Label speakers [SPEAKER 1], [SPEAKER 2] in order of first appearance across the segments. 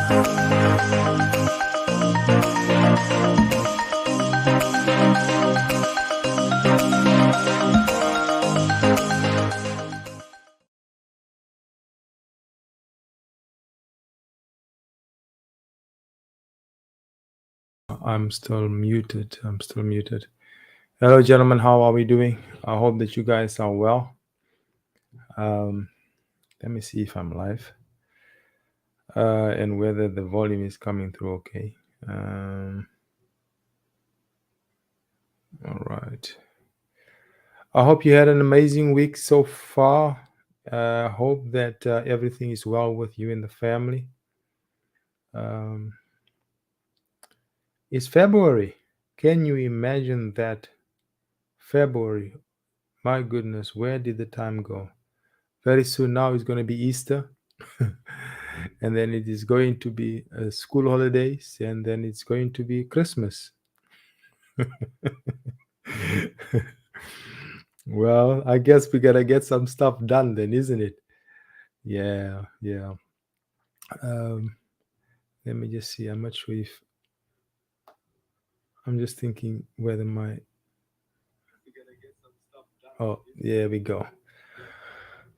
[SPEAKER 1] I'm still muted. Hello, gentlemen. How are we doing? I hope that you guys are well. Um, Let me see if I'm live and whether the volume is coming through okay. All right. I hope you had an amazing week so far. Hope that everything is well with you and the family. It's February. Can you imagine that? February. My goodness, where did the time go? Very soon now it's going to be Easter. And then it is going to be school holidays, and then it's going to be Christmas. Well, I guess we gotta get some stuff done then, isn't it? Yeah, yeah. Let me just see. I'm not sure if I'm just thinking whether my. Oh, there we go.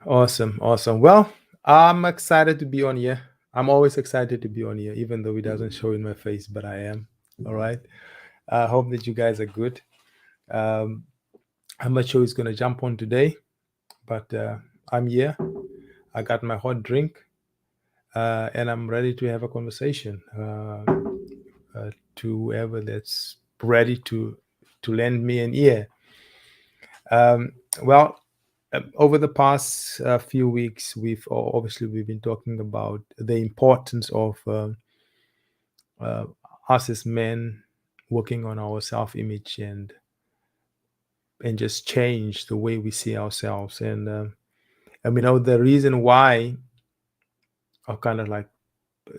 [SPEAKER 1] Awesome, awesome. Well, I'm excited to be on here. I'm always excited to be on here, even though it doesn't show in my face, but I am. All right. I hope that you guys are good. Um, I'm not sure who's going to jump on today, but I'm here. I got my hot drink, and I'm ready to have a conversation to whoever that's ready to lend me an ear. Well, over the past few weeks, we've been talking about the importance of us as men working on our self-image and just change the way we see ourselves. And the reason why, are kind of like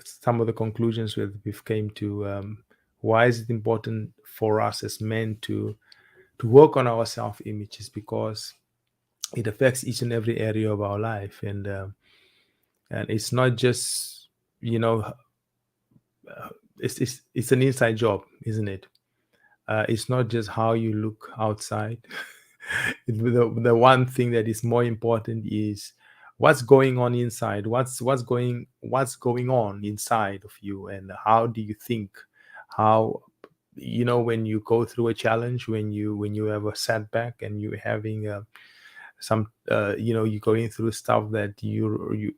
[SPEAKER 1] some of the conclusions we've came to. Why is it important for us as men to work on our self-image? Is because it affects each and every area of our life, and it's not just, you know it's an inside job, isn't it? It's not just how you look outside. The one thing that is more important is what's going on inside. What's going on inside of you, and how do you think? How, when you go through a challenge, when you have a setback, and you're having some you're going through stuff that you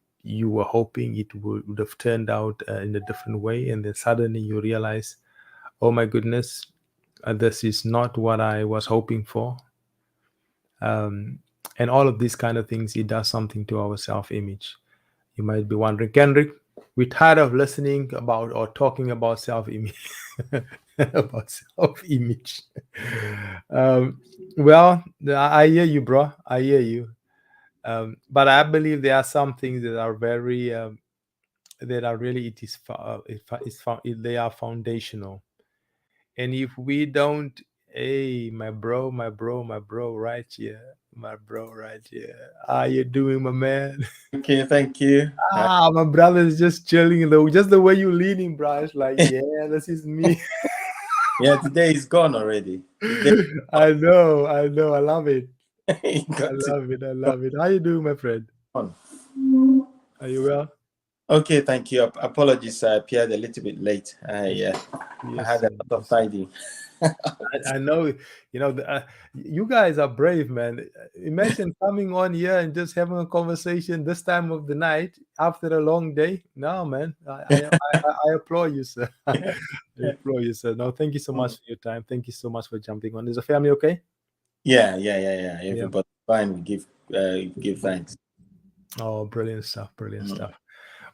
[SPEAKER 1] were hoping it would have turned out in a different way, and then suddenly you realize, oh my goodness, this is not what I was hoping for. And all of these kind of things, it does something to our self-image. You might be wondering, Kendrick, we're tired of listening about or talking about self-image. About self-image. Well, I hear you, bro. I hear you. But I believe there are some things that are very that are really, they are foundational. And if we don't, hey, my bro right here, my bro right here, how you doing, my man?
[SPEAKER 2] Okay, thank you.
[SPEAKER 1] My brother is just chilling though, just the way you leaning, bro. It's like, yeah, this is me.
[SPEAKER 2] Yeah, today is gone already. Today
[SPEAKER 1] I know, I love it.
[SPEAKER 2] it
[SPEAKER 1] I
[SPEAKER 2] got to
[SPEAKER 1] love it. I love it. How you doing, my friend?
[SPEAKER 2] on.
[SPEAKER 1] Are you well?
[SPEAKER 2] Okay, thank you. Apologies, I appeared a little bit late. I
[SPEAKER 1] Yes,
[SPEAKER 2] had a
[SPEAKER 1] sir.
[SPEAKER 2] lot of
[SPEAKER 1] Yes, sir.
[SPEAKER 2] tidying.
[SPEAKER 1] I know, you guys are brave, man. Imagine coming on here and just having a conversation this time of the night after a long day. No, man, I applaud you, sir. I applaud you, sir. No, thank you so much for your time. Thank you so much for jumping on. Is the family okay?
[SPEAKER 2] Yeah.
[SPEAKER 1] Yeah.
[SPEAKER 2] Everybody fine. We give thanks.
[SPEAKER 1] Oh, brilliant stuff. Brilliant
[SPEAKER 2] Mm.
[SPEAKER 1] stuff.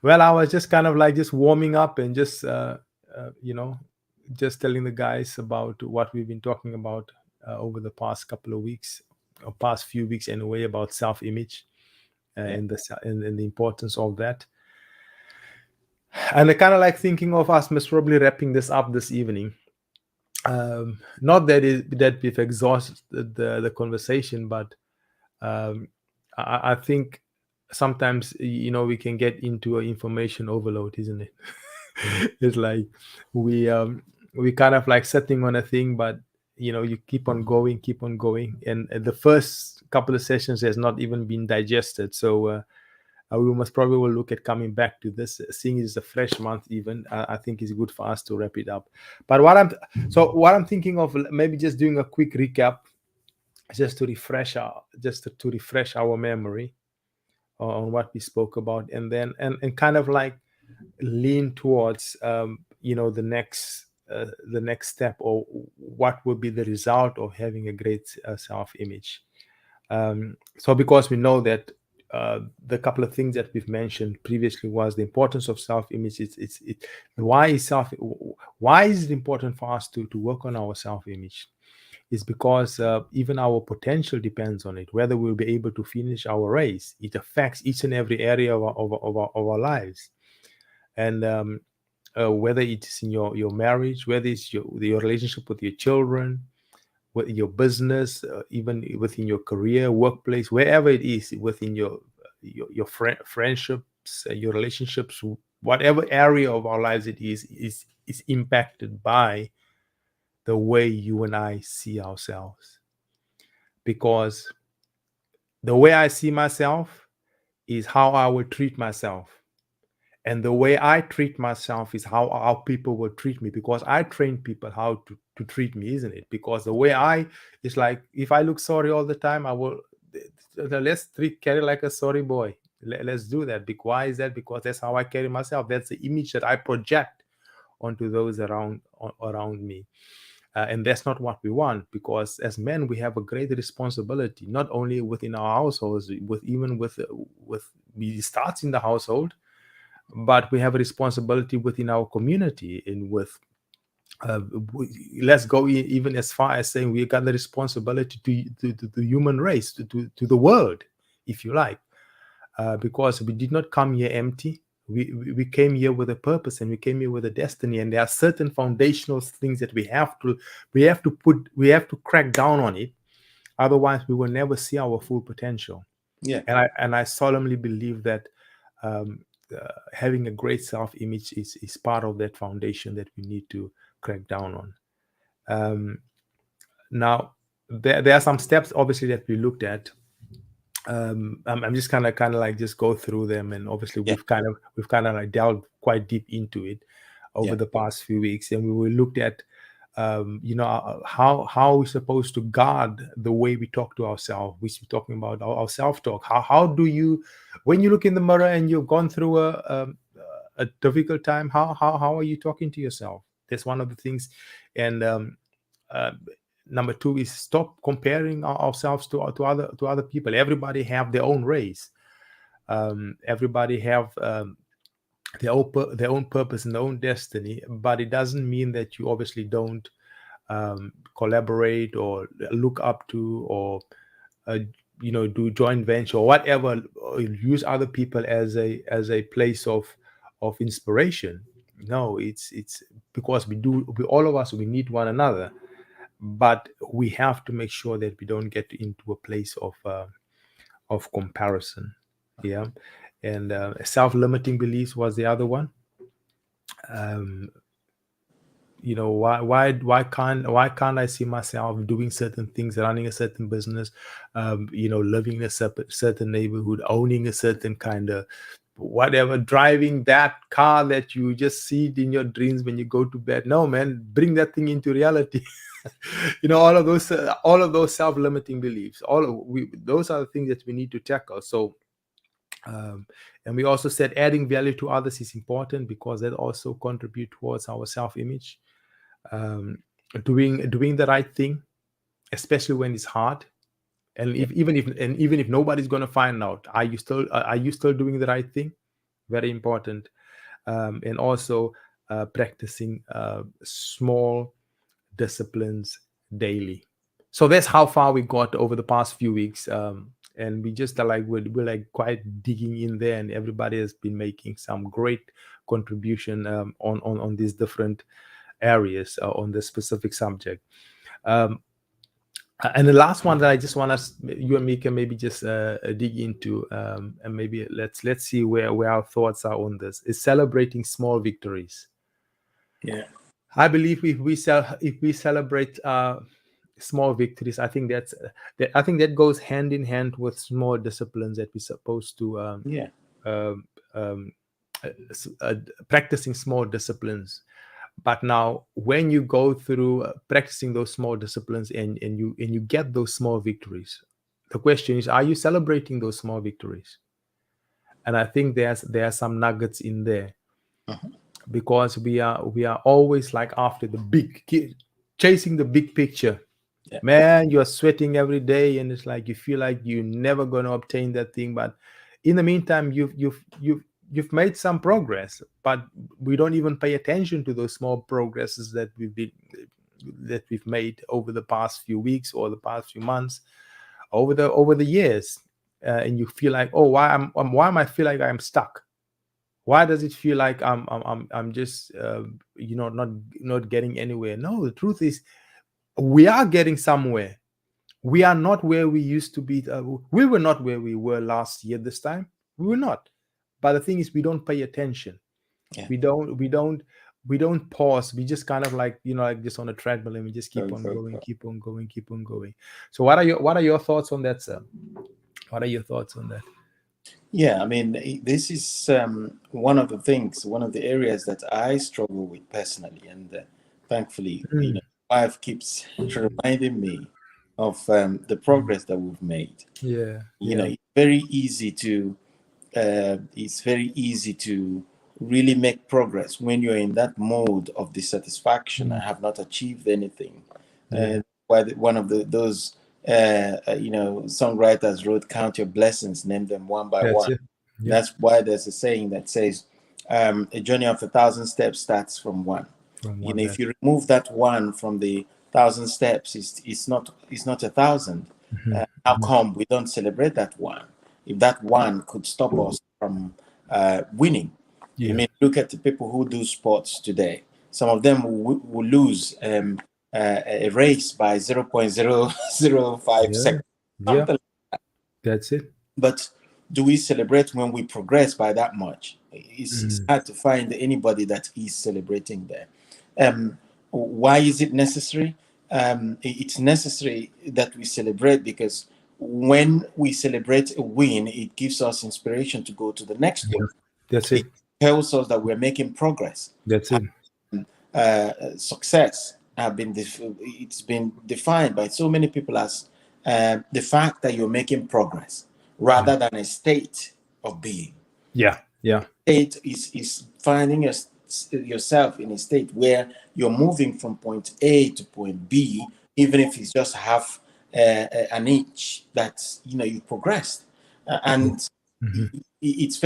[SPEAKER 1] Well, I was just kind of like just warming up and just, uh, you know, just telling the guys about what we've been talking about over the past couple of weeks, or past few weeks anyway, about self-image
[SPEAKER 2] Yeah.
[SPEAKER 1] and the importance of that. And I kind of like thinking of us most probably wrapping this up this evening. Not that we've exhausted the conversation, but um, I think sometimes we can get into an information overload, isn't it? It's like we we kind of like sitting on a thing, but you keep on going, and the first couple of sessions has not even been digested. So we must probably will look at coming back to this, seeing it's a fresh month. Even I think it's good for us to wrap it up. But what I'm thinking of, maybe just doing a quick recap, just to refresh our memory on what we spoke about, and then and kind of like lean towards the next step, or what would be the result of having a great self-image. So because we know that the couple of things that we've mentioned previously was the importance of self-image. Why is it important for us to work on our self-image? Is because even our potential depends on it, whether we'll be able to finish our race. It affects each and every area of our lives. And whether it's in your marriage, whether it's your relationship with your children, with your business, even within your career, workplace, wherever it is, within your friendships, your relationships, whatever area of our lives it is impacted by the way you and I see ourselves. Because the way I see myself is how I will treat myself. And the way I treat myself is how people will treat me, because I train people how to treat me, isn't it? Because the way it's like, if I look sorry all the time, I will, let's carry like a sorry boy. Let's do that. Why is that? Because that's how I carry myself. That's the image that I project onto those around me. And that's not what we want, because as men we have a great responsibility, not only within our households, we start in the household, but we have a responsibility within our community, and with let's go even as far as saying we got the responsibility to the human race, to the world, if you like, because we did not come here empty. We came here with a purpose, and we came here with a destiny, and there are certain foundational things that we have to crack down on it. Otherwise we will never see our full potential.
[SPEAKER 2] Yeah.
[SPEAKER 1] And I solemnly believe that having a great self-image is part of that foundation that we need to crack down on. Now there are some steps obviously that we looked at. I'm just kind of like just go through them, and obviously
[SPEAKER 2] Yeah.
[SPEAKER 1] we've kind of like delved quite deep into it over the past few weeks, and we looked at how we're supposed to guard the way we talk to ourselves. We're talking about our self-talk. How do you, when you look in the mirror and you've gone through a difficult time, how are you talking to yourself? That's one of the things. And number two is stop comparing ourselves to other people. Everybody have their own race. Everybody have their own purpose and their own destiny, but it doesn't mean that you obviously don't collaborate or look up to, or do joint venture or whatever, or use other people as a place of inspiration. No, it's because all of us, we need one another, but we have to make sure that we don't get into a place of comparison. Yeah. And self-limiting beliefs was the other one. Why can't I see myself doing certain things, running a certain business, living in a certain neighborhood, owning a certain kind of whatever, driving that car that you just see it in your dreams when you go to bed? No, man, bring that thing into reality. All of those self-limiting beliefs, those are the things that we need to tackle. So and we also said adding value to others is important, because that also contribute towards our self-image. Doing the right thing, especially when it's hard, and even if nobody's going to find out, are you still doing the right thing? Very important. And also practicing small disciplines daily. So that's how far we got over the past few weeks. And we just are like, we're like quite digging in there, and everybody has been making some great contribution on these different areas on the specific subject. And the last one that I just want us, you and me, can maybe just dig into, and maybe let's see where our thoughts are on this, is celebrating small victories.
[SPEAKER 2] Yeah.
[SPEAKER 1] I believe if we celebrate small victories, I think I think that goes hand in hand with small disciplines that we're supposed to
[SPEAKER 2] Yeah.
[SPEAKER 1] um, um, practicing small disciplines. But now, when you go through practicing those small disciplines and you get those small victories, the question is, are you celebrating those small victories? And I think there are some nuggets in there,
[SPEAKER 2] Mhm.
[SPEAKER 1] because we are always like after the chasing the big picture.
[SPEAKER 2] Yeah.
[SPEAKER 1] Man, you're sweating every day, and it's like you feel like you're never going to obtain that thing. But in the meantime, you've made some progress, but we don't even pay attention to those small progresses that we've made over the past few weeks or the past few months, over the years. And you feel like, oh, why am I feel like I'm stuck? Why does it feel like I'm just not getting anywhere? No, the truth is, we are getting somewhere. We are not where we used to be. We were not where we were last year this time. We were not. But the thing is, we don't pay attention.
[SPEAKER 2] Yeah.
[SPEAKER 1] We don't pause. We just kind of like, like just on a treadmill, and we just keep on
[SPEAKER 2] Go,
[SPEAKER 1] going,
[SPEAKER 2] go.
[SPEAKER 1] keep on going, keep on going. So what are your thoughts on that, sir? What are your thoughts on that?
[SPEAKER 2] Yeah, I mean, this is one of the things, one of the areas that I struggle with personally, and thankfully,
[SPEAKER 1] Mm,
[SPEAKER 2] my wife keeps reminding me of the progress that we've made.
[SPEAKER 1] yeah, yeah,
[SPEAKER 2] It's very easy to really make progress when you're in that mode of dissatisfaction. I
[SPEAKER 1] mm,
[SPEAKER 2] have not achieved anything.
[SPEAKER 1] yeah.
[SPEAKER 2] One of those songwriters wrote, "Count your blessings, name them one by
[SPEAKER 1] That's
[SPEAKER 2] one."
[SPEAKER 1] it. Yeah,
[SPEAKER 2] That's why there's a saying that says, "A journey of 1,000 steps starts from one."
[SPEAKER 1] from one
[SPEAKER 2] If
[SPEAKER 1] that.
[SPEAKER 2] you remove that one from the 1,000 steps, it's not 1,000.
[SPEAKER 1] Mhm,
[SPEAKER 2] How
[SPEAKER 1] mhm.
[SPEAKER 2] come we don't celebrate that one? If that one could stop us from winning, I
[SPEAKER 1] Yeah,
[SPEAKER 2] mean, look at the people who do sports today. Some of them will lose a race by 0.005
[SPEAKER 1] yeah,
[SPEAKER 2] seconds.
[SPEAKER 1] yeah.
[SPEAKER 2] Something.
[SPEAKER 1] That's it.
[SPEAKER 2] But do we celebrate when we progress by that much? It's
[SPEAKER 1] Mm,
[SPEAKER 2] hard to find anybody that is celebrating there. Why is it necessary? It's necessary that we celebrate because when we celebrate a win, it gives us inspiration to go to the next
[SPEAKER 1] yeah.
[SPEAKER 2] one.
[SPEAKER 1] That's
[SPEAKER 2] It
[SPEAKER 1] it.
[SPEAKER 2] tells us that we're making progress.
[SPEAKER 1] That's it.
[SPEAKER 2] Success it's been defined by so many people as the fact that you're making progress
[SPEAKER 1] Mm.
[SPEAKER 2] rather than a state of being.
[SPEAKER 1] Yeah, yeah,
[SPEAKER 2] State is finding yourself in a state where you're moving from point A to point B, even if it's just half an inch that you progressed.
[SPEAKER 1] yeah.
[SPEAKER 2] And
[SPEAKER 1] Hmm.
[SPEAKER 2] it's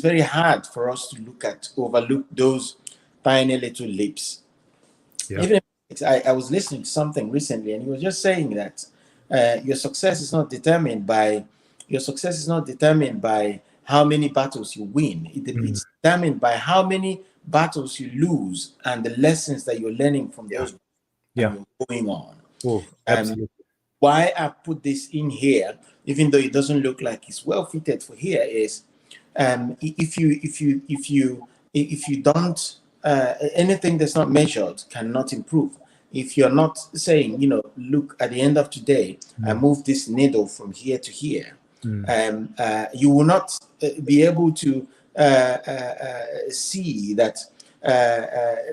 [SPEAKER 2] very hard for us to overlook those tiny little leaps.
[SPEAKER 1] Yeah,
[SPEAKER 2] Even if I was listening to something recently, and he was just saying that your success is not determined by how many battles you win.
[SPEAKER 1] mm,
[SPEAKER 2] It's determined by how many battles you lose and the lessons that you're learning from
[SPEAKER 1] yeah,
[SPEAKER 2] those and
[SPEAKER 1] yeah.
[SPEAKER 2] you're going on.
[SPEAKER 1] Oh,
[SPEAKER 2] Um,
[SPEAKER 1] absolutely.
[SPEAKER 2] why I put this in here, even though it doesn't look like it's well fitted for here, is if you don't anything that's not measured cannot improve. If you're not saying, look, at the end of today, I
[SPEAKER 1] Mm,
[SPEAKER 2] move this needle from here to here,
[SPEAKER 1] mm,
[SPEAKER 2] you will not be able to see that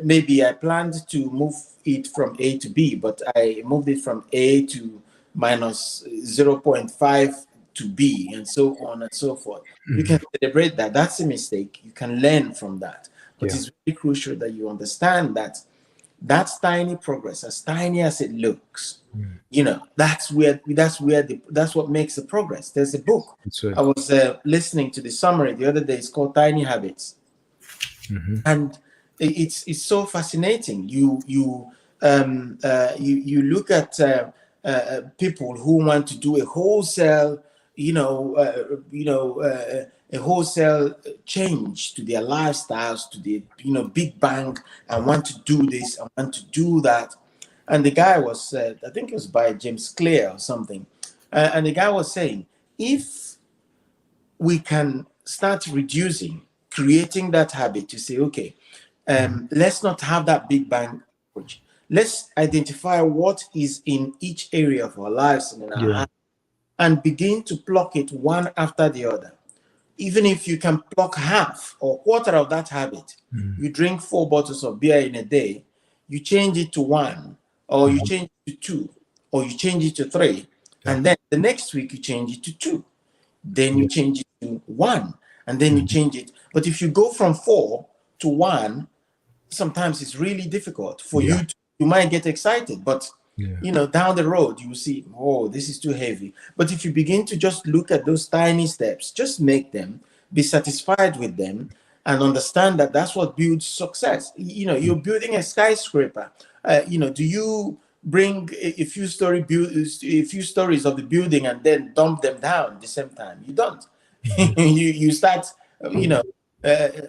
[SPEAKER 2] maybe I planned to move it from A to B, but I moved it from A to minus zero point 0.5 to B, and so on and so forth. You can
[SPEAKER 1] mm.
[SPEAKER 2] celebrate that. That's a mistake. You can learn from that. But
[SPEAKER 1] Yeah,
[SPEAKER 2] it's very crucial that you understand that that's tiny progress, as tiny as it looks.
[SPEAKER 1] mm.
[SPEAKER 2] That's what makes the progress. There's a book.
[SPEAKER 1] It's right.
[SPEAKER 2] I was listening to the summary the other day. It's called Tiny Habits,
[SPEAKER 1] Hmm.
[SPEAKER 2] and it's so fascinating. You look at people who want to do a wholesale, a wholesale change to their lifestyles, to the big bang. I want to do this. I want to do that. And the guy was, I think it was by James Clear or something. And the guy was saying, if we can start reducing, creating that habit to say, okay, let's not have that big bang approach. Let's identify what is in each area of our lives and in our
[SPEAKER 1] Yeah.
[SPEAKER 2] hands and begin to pluck it one after the other. Even if you can pluck half or quarter of that habit, you drink 4 bottles of beer in a day, you change it to one, or you change it to two, or you change it to three,
[SPEAKER 1] Yeah.
[SPEAKER 2] and then the next week you change it to two, then you
[SPEAKER 1] Yeah.
[SPEAKER 2] change it to one, and then you change it. But if you go from four to one, sometimes it's really difficult for
[SPEAKER 1] Yeah.
[SPEAKER 2] you to, you might get excited, but
[SPEAKER 1] Yeah.
[SPEAKER 2] down the road you will see, oh, this is too heavy. But if you begin to just look at those tiny steps, just make them, be satisfied with them, and understand that that's what builds success. You're building a skyscraper. Do you bring a few a few stories of the building and then dump them down at the same time? You don't. You start you know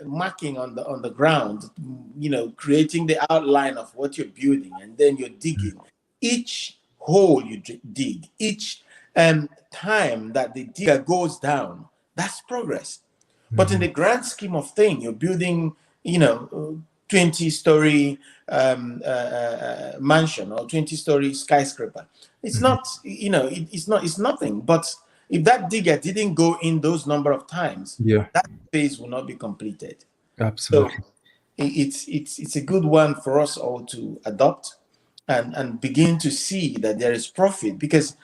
[SPEAKER 2] marking on the ground, creating the outline of what you're building, and then you're digging. Each hole you dig, each time that the digger goes down, that's progress. But in the grand scheme of thing, you're building, 20-story mansion or 20-story skyscraper. It's not, it's nothing. But if that digger didn't go in those number of times,
[SPEAKER 1] Yeah.
[SPEAKER 2] that phase will not be completed. So
[SPEAKER 1] Absolutely.
[SPEAKER 2] it's a good one for us all to adopt and begin to see that there is profit, because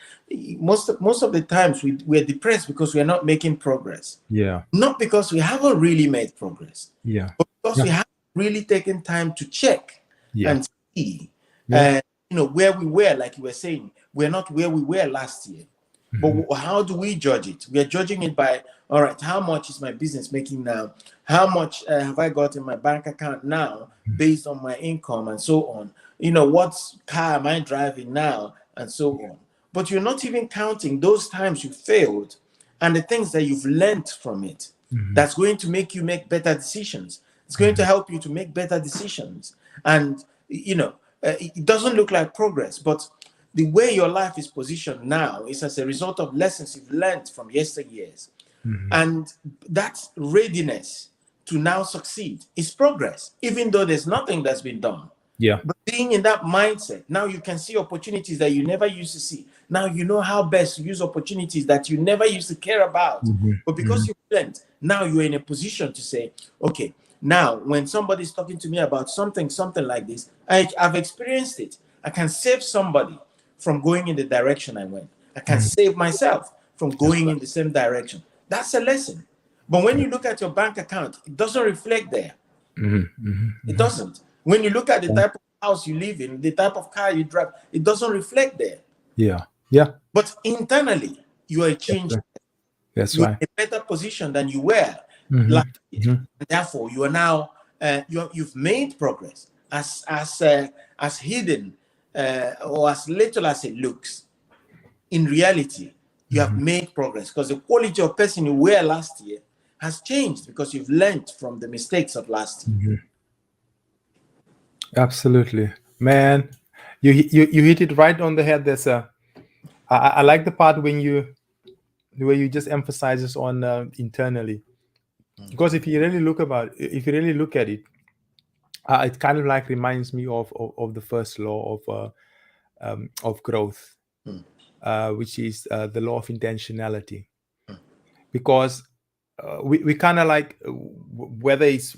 [SPEAKER 2] most of the times we're depressed because we're not making progress,
[SPEAKER 1] Yeah.
[SPEAKER 2] not because we haven't really made progress,
[SPEAKER 1] Yeah.
[SPEAKER 2] but because
[SPEAKER 1] Yeah.
[SPEAKER 2] we haven't really taken time to check
[SPEAKER 1] Yeah.
[SPEAKER 2] and see,
[SPEAKER 1] Yeah.
[SPEAKER 2] where we were. Like you were saying, we're not where we were last year. But how do we judge it? We are judging it by, all right, how much is my business making now? How much have I got in my bank account now based on my income and so on? What car am I driving now and so on? But you're not even counting those times you failed and the things that you've learned from it. That's going to make you make better decisions. It's going to help you to make better decisions. And, it doesn't look like progress, but the way your life is positioned now is as a result of lessons you've learned from yesteryears. And that readiness to now succeed is progress, even though there's nothing that's been done.
[SPEAKER 1] Yeah.
[SPEAKER 2] But being in that mindset, now you can see opportunities that you never used to see. Now you know how best to use opportunities that you never used to care about. But because you learned, now you're in a position to say, okay, now when somebody's talking to me about something like this, I've experienced it. I can save somebody from going in the direction I went. I can save myself from
[SPEAKER 1] That's
[SPEAKER 2] going in the same direction. That's a lesson. But when you look at your bank account, it doesn't reflect there. It doesn't. When you look at the type of house you live in, the type of car you drive, it doesn't reflect there.
[SPEAKER 1] Yeah. Yeah.
[SPEAKER 2] But internally, you are a
[SPEAKER 1] That's
[SPEAKER 2] change.
[SPEAKER 1] right. That's
[SPEAKER 2] You're
[SPEAKER 1] right.
[SPEAKER 2] in a better position than you were last year. And therefore, you are now you've made progress as hidden or as little as it looks. In reality, you have made progress because the quality of person you were last year has changed because you've learned from the mistakes of last year.
[SPEAKER 1] Absolutely, man. You hit it right on the head. I like the part the way you just emphasizes on internally, because if you really look at it, it kind of like reminds me of the first law of growth, which is the law of intentionality. Because we kind of like whether it's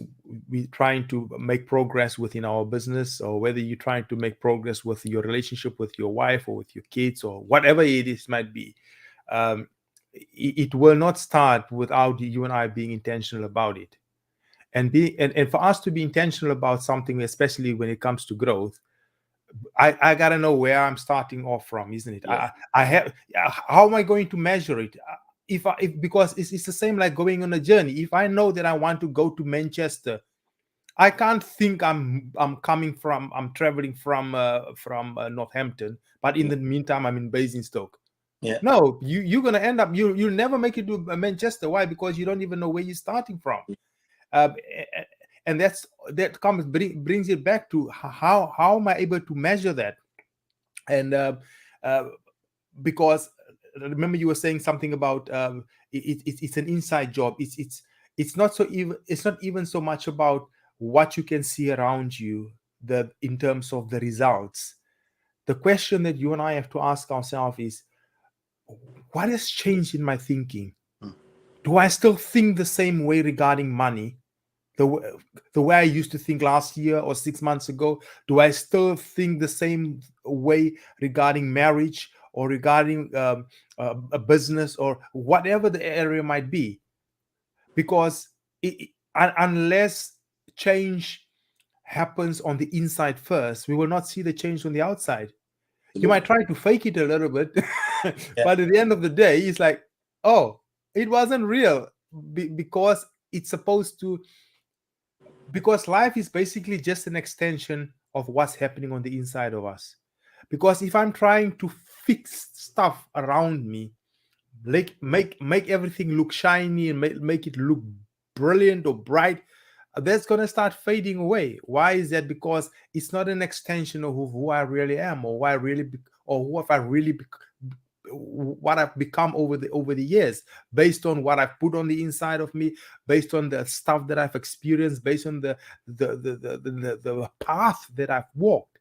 [SPEAKER 1] we trying to make progress within our business, or whether you're trying to make progress with your relationship with your wife or with your kids or whatever it is might be, it will not start without you and I being intentional about it. And for us to be intentional about something, especially when it comes to growth, I gotta know where I'm starting off from, isn't it?
[SPEAKER 2] Yeah.
[SPEAKER 1] I have, how am I going to measure it? If because it's the same like going on a journey. If I know that I want to go to Manchester, I can't think I'm traveling from Northampton, but in the meantime I'm in Basingstoke.
[SPEAKER 2] Yeah.
[SPEAKER 1] No, you're gonna end up you'll never make it to Manchester. Why? Because you don't even know where you're starting from. And that brings it back to how am I able to measure that? And uh, because remember you were saying something about it's an inside job. It's not so even, it's not even so much about what you can see around you, the in terms of the results. The question that you and I have to ask ourselves is, what has changed in my thinking?
[SPEAKER 2] Mm.
[SPEAKER 1] Do I still think the same way regarding money, the way I used to think last year or 6 months ago? Do I still think the same way regarding marriage or regarding a business or whatever the area might be? Because unless change happens on the inside first, we will not see the change on the outside. You might
[SPEAKER 2] Absolutely.
[SPEAKER 1] try to fake it a little bit,
[SPEAKER 2] Yeah.
[SPEAKER 1] but at the end of the day, it's like, oh, it wasn't real, because it's supposed to, because life is basically just an extension of what's happening on the inside of us. Because if I'm trying to fix stuff around me, like make everything look shiny and make it look brilliant or bright, that's going to start fading away. Why is that? Because it's not an extension of who I really am, or who I really or who have I really what I've become over the years, based on what I've put on the inside of me, based on the stuff that I've experienced, based on the path that I've walked.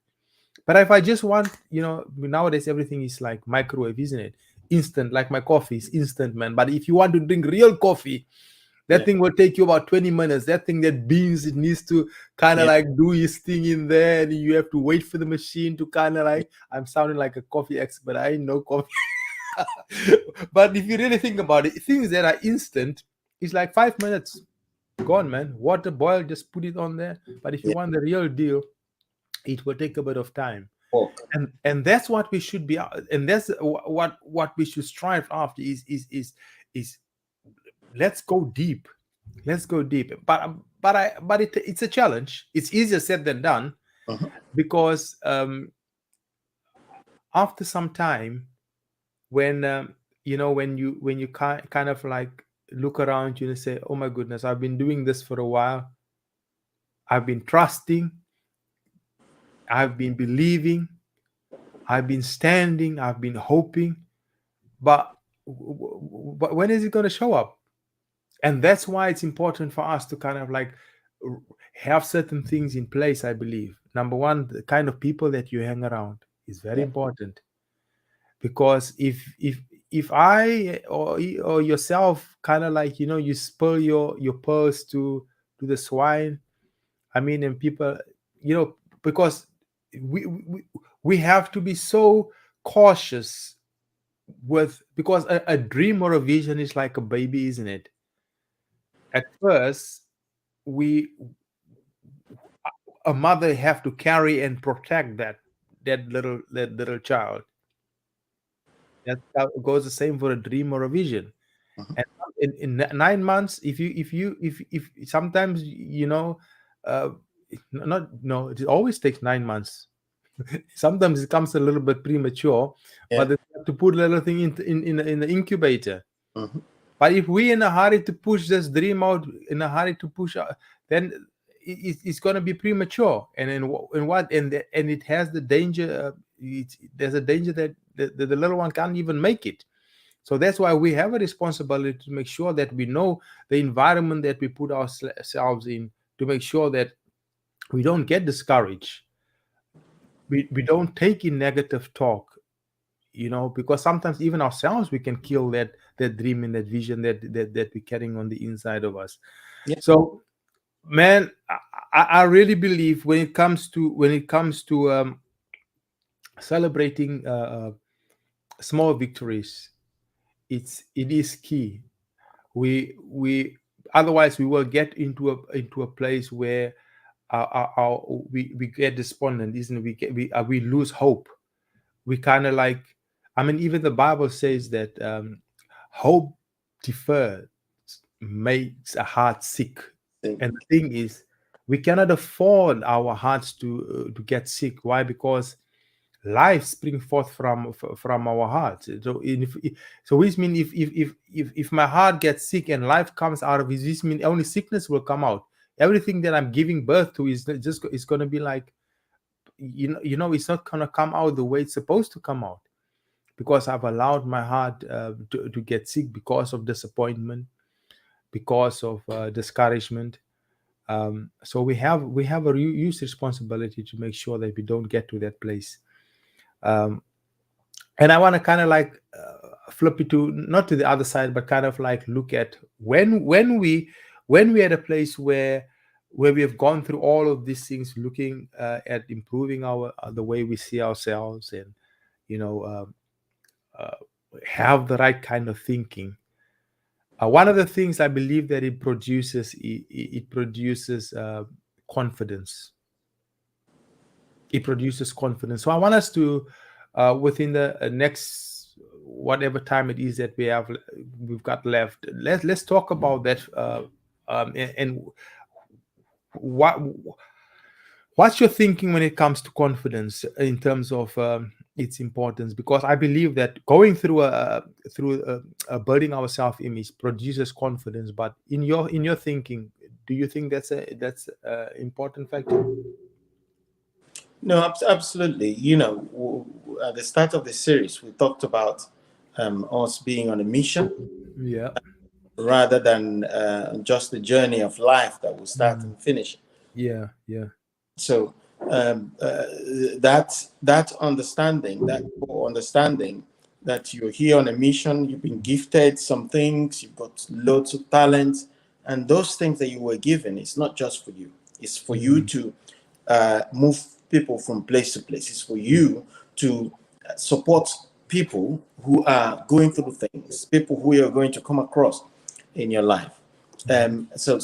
[SPEAKER 1] But if I just want, nowadays everything is like microwave, isn't it? Instant, like my coffee is instant, man. But if you want to drink real coffee, that
[SPEAKER 2] Yeah.
[SPEAKER 1] thing will take you about 20 minutes. That thing that beans, it needs to kind of
[SPEAKER 2] Yeah.
[SPEAKER 1] like do his thing in there, and you have to wait for the machine to kind of like, I'm sounding like a coffee expert. I ain't no coffee. But if you really think about it, things that are instant is like 5 minutes gone, man. Water boil, just put it on there. But if you
[SPEAKER 2] Yeah.
[SPEAKER 1] want the real deal, it will take a bit of time.
[SPEAKER 2] Walk.
[SPEAKER 1] And that's what we should be, and that's what we should strive after is let's go deep. Let's go deep. But it's a challenge. It's easier said than done,
[SPEAKER 2] Uh-huh.
[SPEAKER 1] because after some time, when when you kind of like look around you and say, oh my goodness, I've been doing this for a while. I've been trusting, I've been believing, I've been standing, I've been hoping, but when is it going to show up? And that's why it's important for us to kind of like have certain things in place. I believe, number one, the kind of people that you hang around is very
[SPEAKER 2] Yeah.
[SPEAKER 1] important. Because if I or yourself kind of like, you spill your pearls to the swine, I mean, and people, because we we, we have to be so cautious with, because a dream or a vision is like a baby, isn't it? At first, we a mother have to carry and protect that little child. That goes the same for a dream or a vision.
[SPEAKER 2] Uh-huh.
[SPEAKER 1] And in 9 months, if sometimes, uh not no, it always takes 9 months. Sometimes it comes a little bit premature, but
[SPEAKER 2] Yeah.
[SPEAKER 1] they have to put a little thing in the incubator.
[SPEAKER 2] Uh-huh.
[SPEAKER 1] But if we in a hurry to push this dream out, in a hurry to push out, then it's going to be premature. And then and it has the danger. There's a danger that the little one can't even make it. So that's why we have a responsibility to make sure that we know the environment that we put ourselves in, to make sure that we don't get discouraged. We don't take in negative talk, because sometimes even ourselves we can kill that dream and that vision that we're carrying on the inside of us.
[SPEAKER 2] Yeah.
[SPEAKER 1] So, man, I really believe when it comes to celebrating small victories, it is key. We Otherwise we will get into a place where we get despondent, isn't it? We lose hope. We kind of like, I mean, even the Bible says that hope deferred makes a heart sick.
[SPEAKER 2] Think.
[SPEAKER 1] And the thing is, we cannot afford our hearts to get sick. Why? Because life springs forth from our hearts. So which means if my heart gets sick and life comes out of it, this means only sickness will come out. Everything that I'm giving birth to is just is going to be like it's not gonna come out the way it's supposed to come out, because I've allowed my heart to get sick because of disappointment, because of discouragement. So we have a huge responsibility to make sure that we don't get to that place. And I want to kind of like flip it to not to the other side, but kind of like look at when we at a place where we have gone through all of these things, looking at improving our the way we see ourselves, and you know have the right kind of thinking. One of the things I believe that it produces, it produces confidence. It produces confidence. So I want us to, within the next whatever time it is that we've got left, let's talk about that. And what's your thinking when it comes to confidence in terms of its importance? Because I believe that going through building our self-image produces confidence. But in your thinking, do you think that's a important factor?
[SPEAKER 2] No, absolutely. At the start of the series, we talked about us being on a mission,
[SPEAKER 1] Yeah.
[SPEAKER 2] rather than just the journey of life that will start and finish.
[SPEAKER 1] Yeah. Yeah.
[SPEAKER 2] So that understanding, that core understanding that you're here on a mission, you've been gifted some things, you've got loads of talents, and those things that you were given, it's not just for you. It's for you to move people from place to place. It's for you to support people who are going through things, people who you're going to come across in your life. So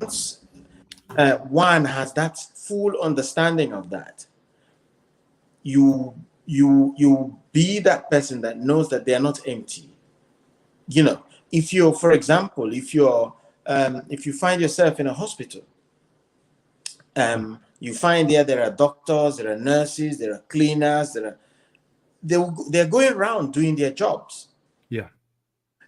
[SPEAKER 2] once one has that full understanding of that, you be that person that knows that they are not empty. If you're, for example, if you find yourself in a hospital, you find there are doctors, there are nurses, there are cleaners, they're going around doing their jobs.
[SPEAKER 1] Yeah.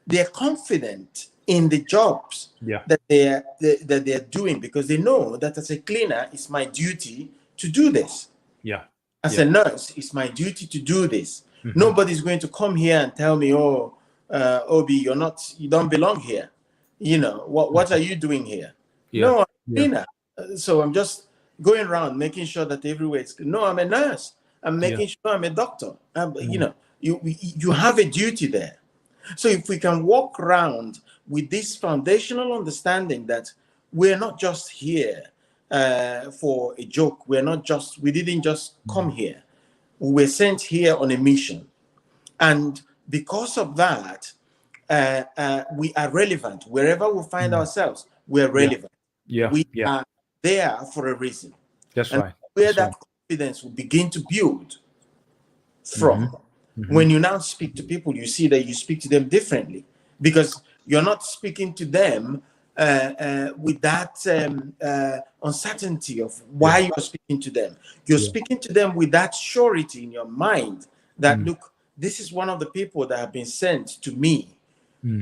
[SPEAKER 2] They're confident in the jobs that they're doing, because they know that as a cleaner, it's my duty to do this.
[SPEAKER 1] Yeah.
[SPEAKER 2] As a nurse, it's my duty to do this. Nobody's going to come here and tell me, "Oh, Obi, you don't belong here. What are you doing here?" No, I'm a cleaner. So I'm just going around making sure that everywhere is good. No, I'm a nurse. I'm making sure I'm a doctor. You have a duty there. So if we can walk around with this foundational understanding that we're not just here for a joke, we didn't just come here. We were sent here on a mission. And because of that, we are relevant. Wherever we find ourselves, we're relevant. We are there for a reason.
[SPEAKER 1] That's
[SPEAKER 2] and
[SPEAKER 1] right.
[SPEAKER 2] Where that confidence will begin to build from. When you now speak to people, you see that you speak to them differently, because you're not speaking to them with that uncertainty of why you're speaking to them. You're speaking to them with that surety in your mind that, look, this is one of the people that have been sent to me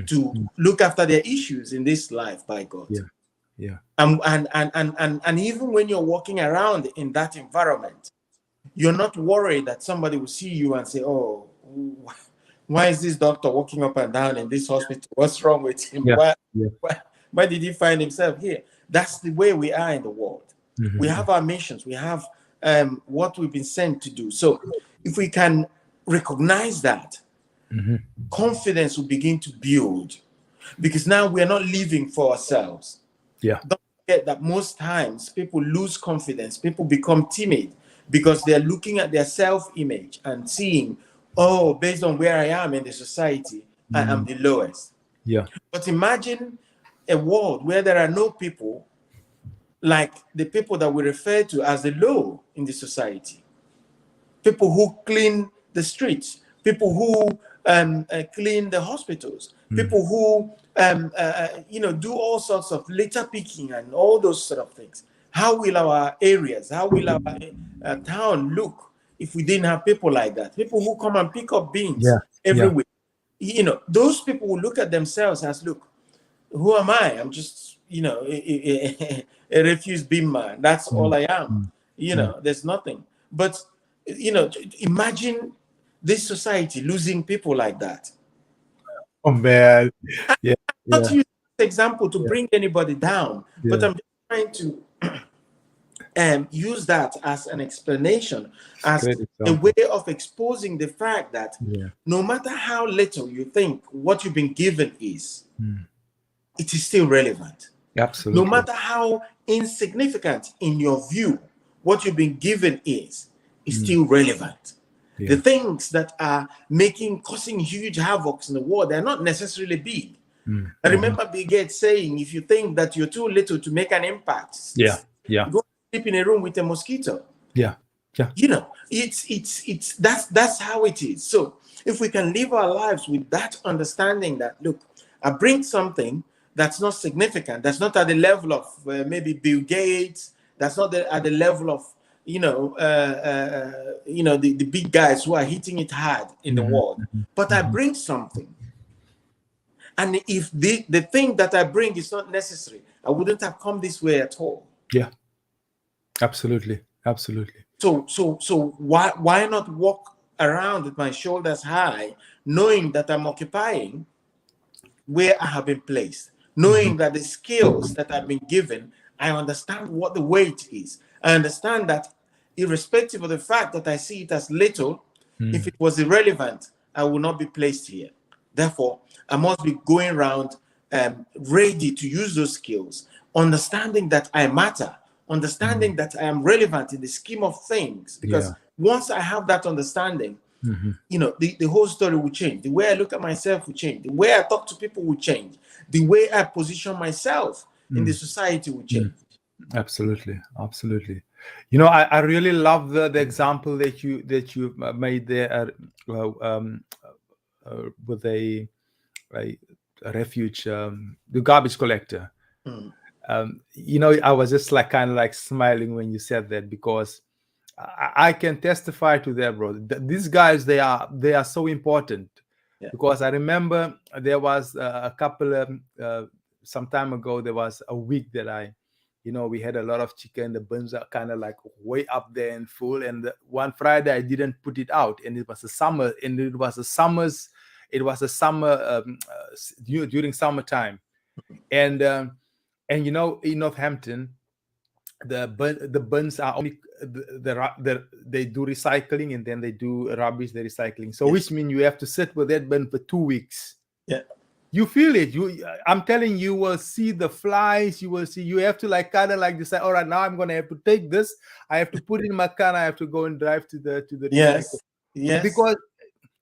[SPEAKER 2] to look after their issues in this life by God. And even when you're walking around in that environment, you're not worried that somebody will see you and say, "Oh, why is this doctor walking up and down in this hospital? What's wrong with him? Why did he find himself here?" That's the way we are in the world. We have our missions. We have what we've been sent to do. So if we can recognize that, confidence will begin to build, because now we're not living for ourselves. Don't forget that most times people lose confidence. People become timid because they're looking at their self-image and seeing, "Oh, based on where I am in the society, I am the lowest." But imagine a world where there are no people like the people that we refer to as the low in the society. People who clean the streets, people who clean the hospitals, people who do all sorts of litter picking and all those sort of things. How will our areas, how will our town look if we didn't have people like that? People who come and pick up beans everywhere. Those people will look at themselves as, "Look, who am I? I'm just, a refuse bin man. That's all I am." there's nothing. But imagine this society losing people like that.
[SPEAKER 1] Oh man, yeah,
[SPEAKER 2] Not
[SPEAKER 1] yeah,
[SPEAKER 2] to use this example to
[SPEAKER 1] yeah,
[SPEAKER 2] bring anybody down, but
[SPEAKER 1] yeah.
[SPEAKER 2] I'm just trying to use that as an explanation,
[SPEAKER 1] It's a
[SPEAKER 2] as
[SPEAKER 1] great
[SPEAKER 2] a way
[SPEAKER 1] example.
[SPEAKER 2] of exposing the fact that
[SPEAKER 1] Yeah,
[SPEAKER 2] no matter how little you think what you've been given is,
[SPEAKER 1] mm.
[SPEAKER 2] it is still relevant. No
[SPEAKER 1] Absolutely.
[SPEAKER 2] matter how insignificant in your view what you've been given is
[SPEAKER 1] Mm.
[SPEAKER 2] still relevant. The
[SPEAKER 1] Yeah.
[SPEAKER 2] things that are causing huge havocs in the world, they're not necessarily big.
[SPEAKER 1] Mm.
[SPEAKER 2] I
[SPEAKER 1] Mhm.
[SPEAKER 2] remember Bill Gates saying, if you think that you're too little to make an impact,
[SPEAKER 1] Yeah, yeah,
[SPEAKER 2] go sleep in a room with a mosquito.
[SPEAKER 1] yeah, yeah.
[SPEAKER 2] It's that's how it is. So if we can live our lives with that understanding that, look, I bring something that's not significant, that's not at the level of maybe Bill Gates, that's not at the level of the big guys who are hitting it hard in the
[SPEAKER 1] Mhm,
[SPEAKER 2] world,
[SPEAKER 1] mhm,
[SPEAKER 2] but I
[SPEAKER 1] mhm.
[SPEAKER 2] bring something. And if the thing that I bring is not necessary, I wouldn't have come this way at all.
[SPEAKER 1] Yeah, absolutely, absolutely.
[SPEAKER 2] So why not walk around with my shoulders high, knowing that I'm occupying where I have been placed,
[SPEAKER 1] Mhm.
[SPEAKER 2] knowing that the skills that I've been given, I understand what the weight is. I understand that irrespective of the fact that I see it as little, if
[SPEAKER 1] Mm.
[SPEAKER 2] it was irrelevant, I will not be placed here. Therefore, I must be going around ready to use those skills, understanding that I matter,
[SPEAKER 1] Mm.
[SPEAKER 2] understanding that I am relevant in the scheme of things.
[SPEAKER 1] Yeah.
[SPEAKER 2] Because once I have that understanding,
[SPEAKER 1] Mhm.
[SPEAKER 2] the whole story will change. The way I look at myself will change. The way I talk to people will change. The way I position myself in the
[SPEAKER 1] Mm.
[SPEAKER 2] society will change.
[SPEAKER 1] Mm. Absolutely, absolutely. I really love the example that you made there with a, a refuge, the garbage collector.
[SPEAKER 2] Mm.
[SPEAKER 1] I was just like kind of like smiling when you said that, because I can testify to that, bro. These guys, they are so important,
[SPEAKER 2] Yeah.
[SPEAKER 1] because I remember there was a couple of some time ago. There was a week that we had a lot of chicken. The buns are kind of like way up there and full. And one Friday I didn't put it out, and it was a summer, and it was a summer during summertime, and in Northampton, the buns are only they do recycling, and then they do rubbish, the recycling. So
[SPEAKER 2] Yes.
[SPEAKER 1] which means you have to sit with that bin for 2 weeks.
[SPEAKER 2] Yeah.
[SPEAKER 1] You feel it. I'm telling you, will see the flies. You have to like kind of like decide, all right, now I'm gonna have to take this. I have to put it in my car, and I have to go and drive to the recycle.
[SPEAKER 2] Yes. Yes.
[SPEAKER 1] Because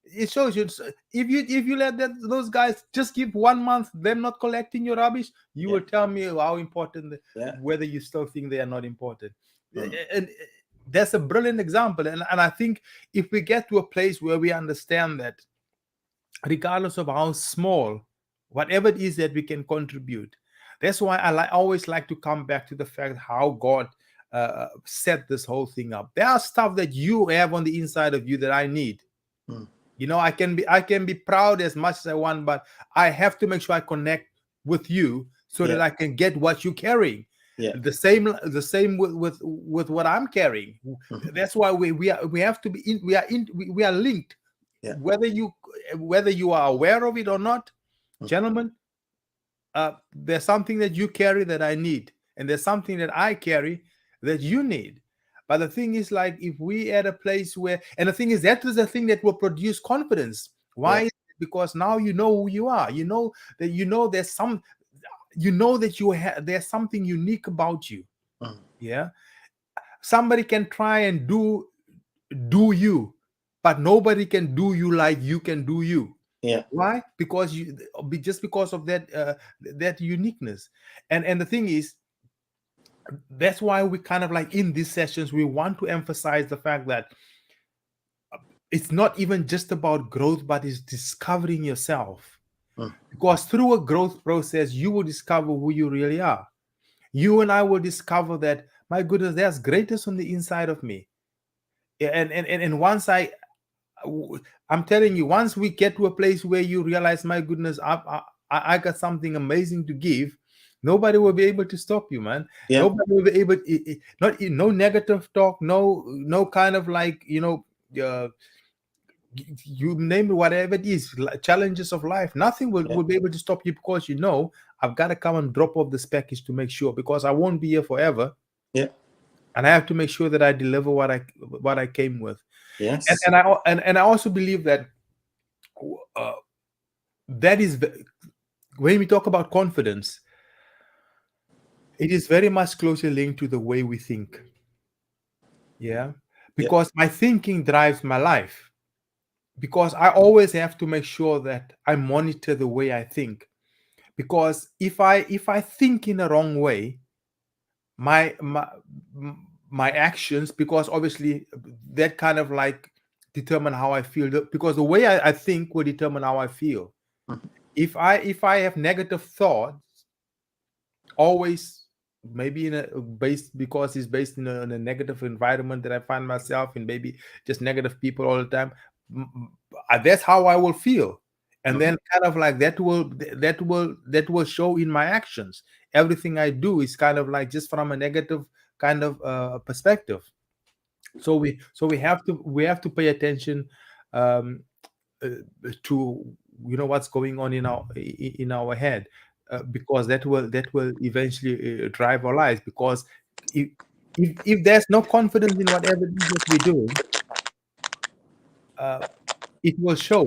[SPEAKER 1] it shows you, if you let those guys just give 1 month them not collecting your rubbish, you
[SPEAKER 2] Yeah.
[SPEAKER 1] will tell me how important
[SPEAKER 2] Yeah.
[SPEAKER 1] whether you still think they are not important.
[SPEAKER 2] Mm.
[SPEAKER 1] And that's a brilliant example, and I think if we get to a place where we understand that regardless of how small, whatever it is that we can contribute, that's why I always like to come back to the fact how God set this whole thing up. There are stuff that you have on the inside of you that I need.
[SPEAKER 2] Mm.
[SPEAKER 1] I can be proud as much as I want, but I have to make sure I connect with you so that
[SPEAKER 2] Yeah.
[SPEAKER 1] I can get what you're carrying.
[SPEAKER 2] Yeah.
[SPEAKER 1] The same with what I'm carrying.
[SPEAKER 2] Mhm.
[SPEAKER 1] That's why we have to be in. We are linked.
[SPEAKER 2] Yeah.
[SPEAKER 1] Whether you are aware of it or not,
[SPEAKER 2] Mhm.
[SPEAKER 1] gentlemen, there's something that you carry that I need, and there's something that I carry that you need. But the thing is, like, if we at a place where, and the thing is, that is the thing that will produce confidence. Why?
[SPEAKER 2] Yeah.
[SPEAKER 1] Because now you know who you are. You know that there's something unique about you.
[SPEAKER 2] Mm.
[SPEAKER 1] Yeah. Somebody can try and do you, but nobody can do you like you can do you.
[SPEAKER 2] Yeah.
[SPEAKER 1] Why? Because just because of that uniqueness. And the thing is, that's why we kind of like in these sessions we want to emphasize the fact that it's not even just about growth, but it's discovering yourself.
[SPEAKER 2] Mm.
[SPEAKER 1] Because through a growth process, you will discover who you really are. You and I will discover that, my goodness, there's greatness on the inside of me. And once I'm telling you, once we get to a place where you realize, my goodness, I got something amazing to give, Nobody will be able to stop you, man.
[SPEAKER 2] Yeah.
[SPEAKER 1] Nobody will be able. No negative talk. No kind of like Uh, you name it, whatever it is, challenges of life. Nothing
[SPEAKER 2] Yeah.
[SPEAKER 1] will be able to stop you because I've got to come and drop off this package to make sure, because I won't be here forever,
[SPEAKER 2] Yeah.
[SPEAKER 1] and I have to make sure that I deliver what I came with.
[SPEAKER 2] Yes.
[SPEAKER 1] And I also believe that uh, that is when we talk about confidence, it is very much closely linked to the way we think. Yeah, because my thinking drives my life. Because I always have to make sure that I monitor the way I think. Because if I think in a wrong way, my my my actions, because obviously that kind of like determine how I feel, because the way I think will determine how I feel.
[SPEAKER 2] Mhm.
[SPEAKER 1] If I have negative thoughts, always, maybe in a based because it's based in a negative environment that I find myself in, maybe just negative people all the time, that's how I will feel. And then kind of like that will show in my actions. Everything I do is kind of like just from a negative kind of perspective. So we have to pay attention, um, to what's going on in our head, because that will eventually drive our lives. Because if there's no confidence in whatever it is that we're doing, uh, it will show.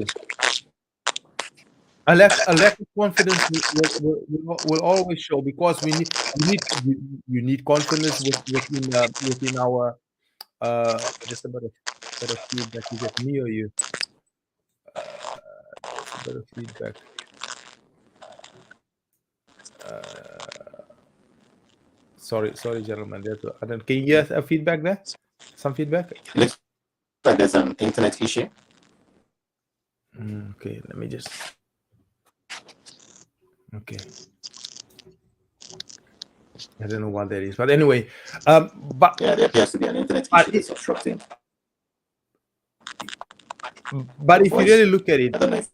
[SPEAKER 1] A lack of confidence will always show, because you need confidence within our, just a bit of feedback. Is it me or you? Just a bit of feedback. Sorry, gentlemen. Can you hear a feedback there? Some feedback?
[SPEAKER 2] Looks like there's an internet issue.
[SPEAKER 1] Okay, let me just. Okay. I don't know what that is, but anyway, but
[SPEAKER 2] Yeah, there appears to be an internet
[SPEAKER 1] but
[SPEAKER 2] issue that's obstructing.
[SPEAKER 1] but if you
[SPEAKER 2] Voice.
[SPEAKER 1] really look at it,
[SPEAKER 2] I don't know if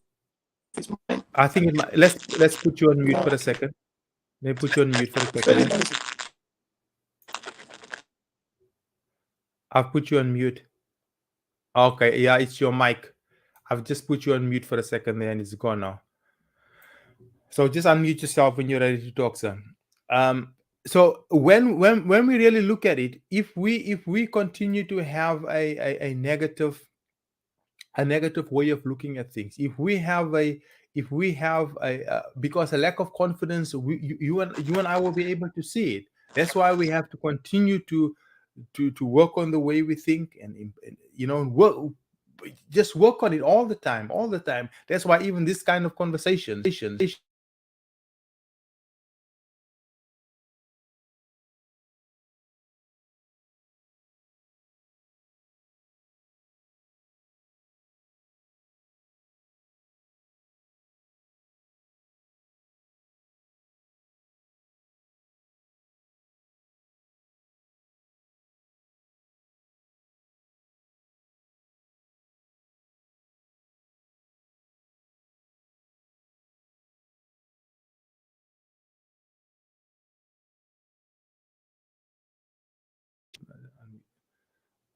[SPEAKER 2] it's mine.
[SPEAKER 1] I think it might. Let's put you on mute for a second. Let me put you on mute for a second.
[SPEAKER 2] Very
[SPEAKER 1] Yeah?
[SPEAKER 2] noisy.
[SPEAKER 1] I've put you on mute. Okay, yeah, it's your mic. I've just put you on mute for a second there, and it's gone now. So just unmute yourself when you're ready to talk, sir. So when we really look at it, if we continue to have a negative way of looking at things, if we have a because a lack of confidence, you and I will be able to see it. That's why we have to continue to work on the way we think, and work, just work on it all the time. That's why even this kind of conversation.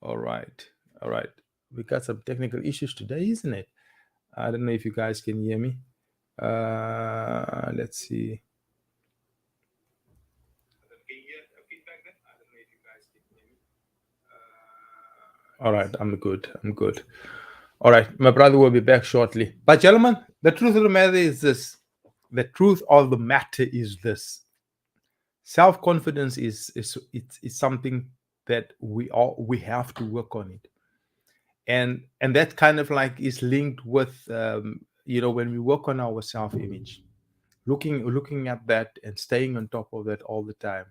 [SPEAKER 1] All right. All right. We got some technical issues today, isn't it? I don't know if you guys can hear me. Let's see. All right, I'm good. All right, my brother will be back shortly. But gentlemen, the truth of the matter is this. The truth of the matter is this. Self-confidence is something that we have to work on it. And that kind of like is linked with when we work on our self-image, looking at that and staying on top of that all the time.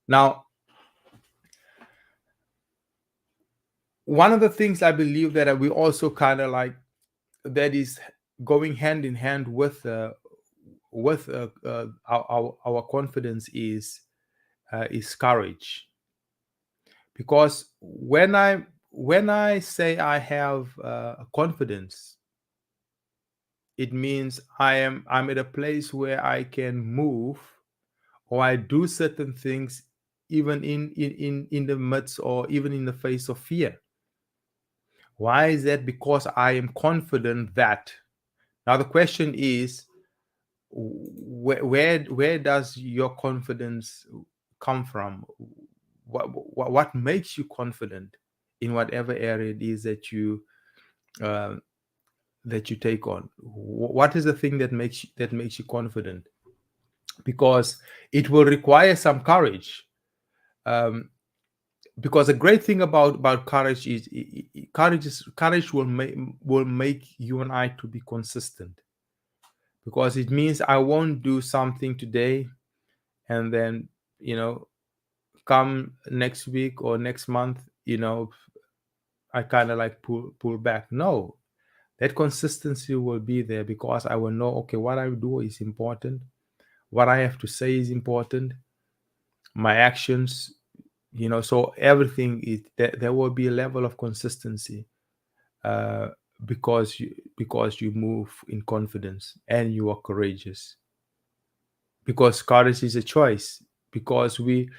[SPEAKER 1] Now, one of the things I believe that we also kind of like, that is going hand in hand with our confidence is courage. Because when I say I have confidence, it means I'm at a place where I can move or I do certain things even in the midst or even in the face of fear. Why is that? Because I am confident that. Now the question is, where does your confidence come from? What makes you confident in whatever area it is uh, that you take on? What is the thing that makes you confident? Because it will require some courage. Because a great thing about courage is courage will make you and I to be consistent, because it means I won't do something today and then, come next week or next month, I kind of like pull back. No, that consistency will be there, because I will know, okay, what I do is important, what I have to say is important, my actions, so everything is there will be a level of consistency, uh, because you move in confidence and you are courageous, because courage is a choice, because we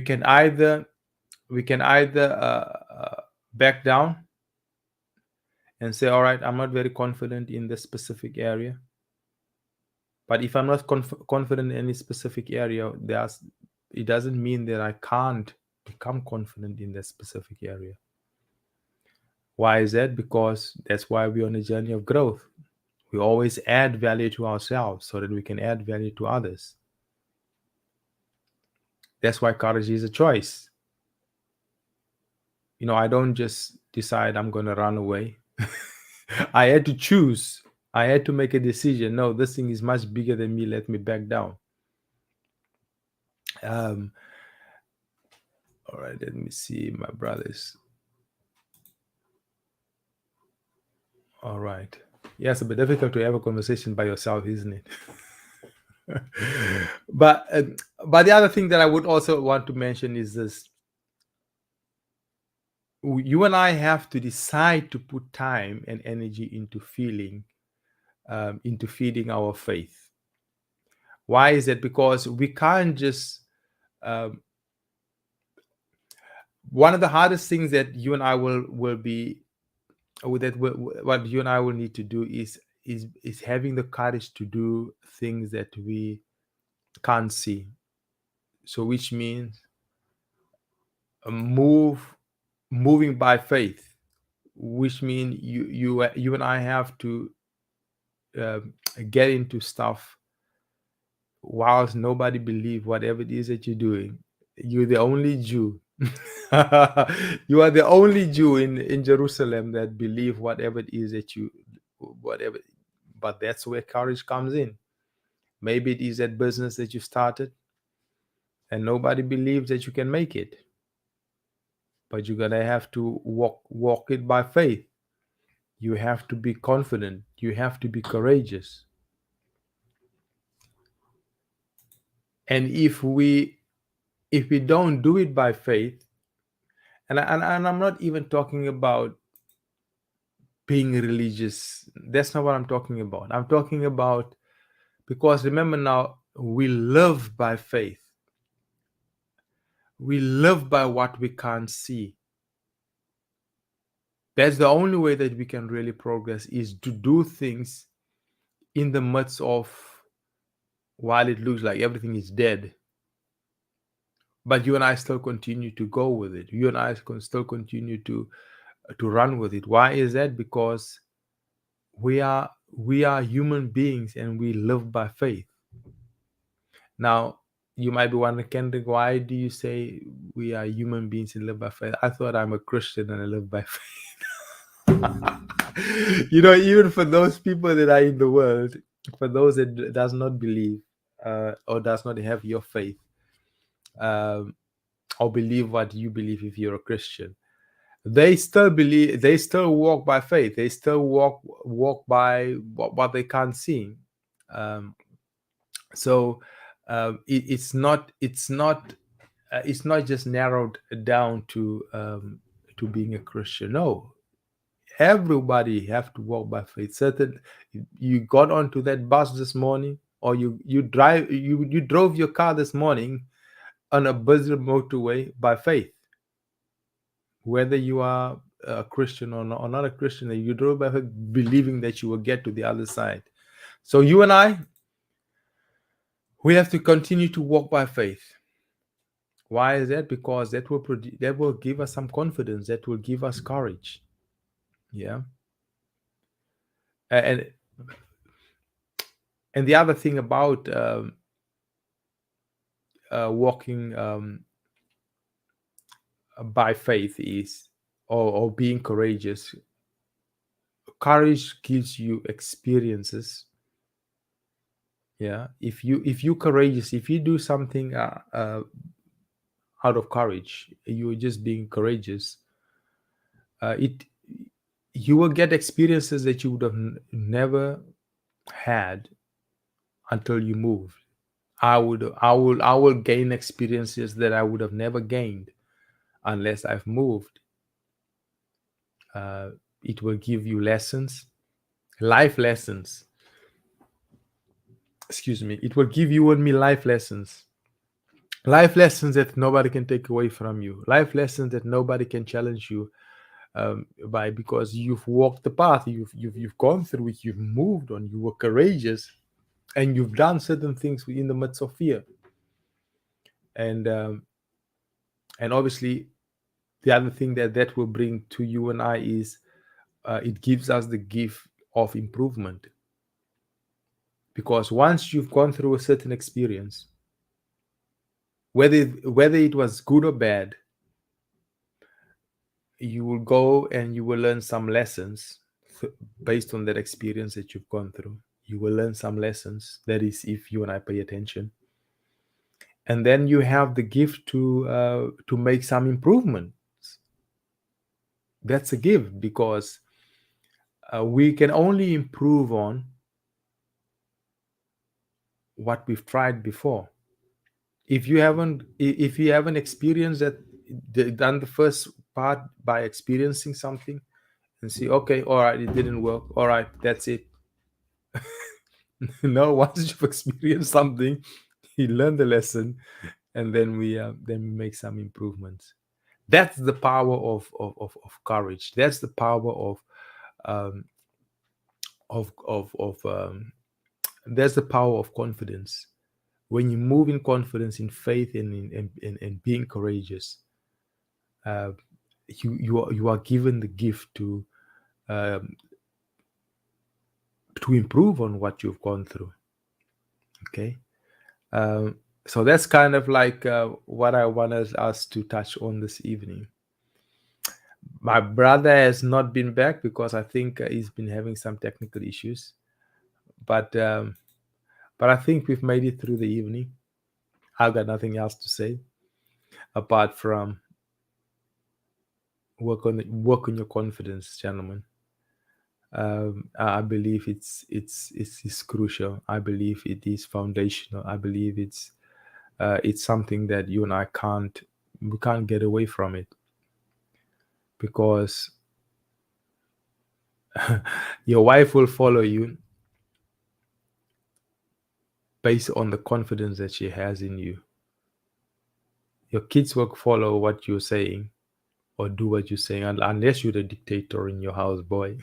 [SPEAKER 1] can either back down and say, all right, I'm not very confident in this specific area. But if I'm not confident in any specific area, it doesn't mean that I can't become confident in that specific area. Why is that? Because that's why we're on a journey of growth. We always add value to ourselves so that we can add value to others. That's why courage is a choice. I don't just decide I'm going to run away. I had to choose. I had to make a decision. No, this thing is much bigger than me. Let me back down. All right, let me see my brothers. All right. Yeah, it's a bit difficult to have a conversation by yourself, isn't it? but the other thing that I would also want to mention is this: you and I have to decide to put time and energy into feeding our faith. Why is that? Because we can't just one of the hardest things that you and I will be what you and I will need to do is having the courage to do things that we can't see. So which means moving by faith, which means you and I have to get into stuff whilst nobody believe whatever it is that you're doing. You're the only Jew. You are the only Jew in Jerusalem that believe whatever it is that whatever. But that's where courage comes in. Maybe it is that business that you started and nobody believes that you can make it, but you're gonna have to walk it by faith. You have to be confident. You have to be courageous. And if we don't do it by faith, and I'm not even talking about being religious. That's not what I'm talking about. I'm talking about, because remember now, we live by faith. We live by what we can't see. That's the only way that we can really progress, is to do things in the midst of, while it looks like everything is dead, but you and I still continue to go with it. You and I can still continue to run with it. Why is that? Because we are human beings and we live by faith. Now you might be wondering, Kendrick, why do you say we are human beings and live by faith? I thought I'm a Christian and I live by faith. Even for those people that are in the world, for those that does not believe or does not have your faith, or believe what you believe, if you're a Christian, they still believe, they still walk by faith, they still walk by what they can't see. So it's not just narrowed down to being a Christian. No, everybody have to walk by faith. Certain, you got onto that bus this morning or you drove your car this morning on a busy motorway by faith, whether you are a Christian or not a Christian, you drove by faith believing that you will get to the other side. So you and I, we have to continue to walk by faith. Why is that? Because that will give us some confidence, that will give us courage. Yeah. And the other thing about walking by faith is, or being courageous. Courage gives you experiences. Yeah. If you courageous, if you do something out of courage, you're just being courageous. You will get experiences that you would have never had until you moved. I will gain experiences that I would have never gained unless I've moved. It will give you lessons, life lessons. Excuse me. It will give you and me life lessons that nobody can take away from you. Life lessons that nobody can challenge you by, because you've walked the path, you've gone through it, you've moved on, you were courageous, and you've done certain things in the midst of fear. And obviously, the other thing that will bring to you and I is it gives us the gift of improvement. Because once you've gone through a certain experience, whether it was good or bad, you will go and you will learn some lessons based on that experience that you've gone through. You will learn some lessons. That is, if you and I pay attention. And then you have the gift to make some improvements. That's a gift, because we can only improve on what we've tried before. If you haven't experienced that, done the first part by experiencing something and see, okay, all right, it didn't work, all right, that's it. No, once you've experienced something, you learn the lesson, and then we make some improvements. That's the power of courage. That's the power that's the power of confidence. When you move in confidence, in faith, and in being courageous, you are given the gift to improve on what you've gone through. Okay. So that's kind of like what I wanted us to touch on this evening. My brother has not been back because I think he's been having some technical issues, but I think we've made it through the evening. I've got nothing else to say apart from work on your confidence, gentlemen. I believe it's crucial. I believe it is foundational. I believe it's something that you and I can't get away from it, because your wife will follow you based on the confidence that she has in you. Your kids will follow what you're saying or do what you're saying, unless you're the dictator in your house, boy.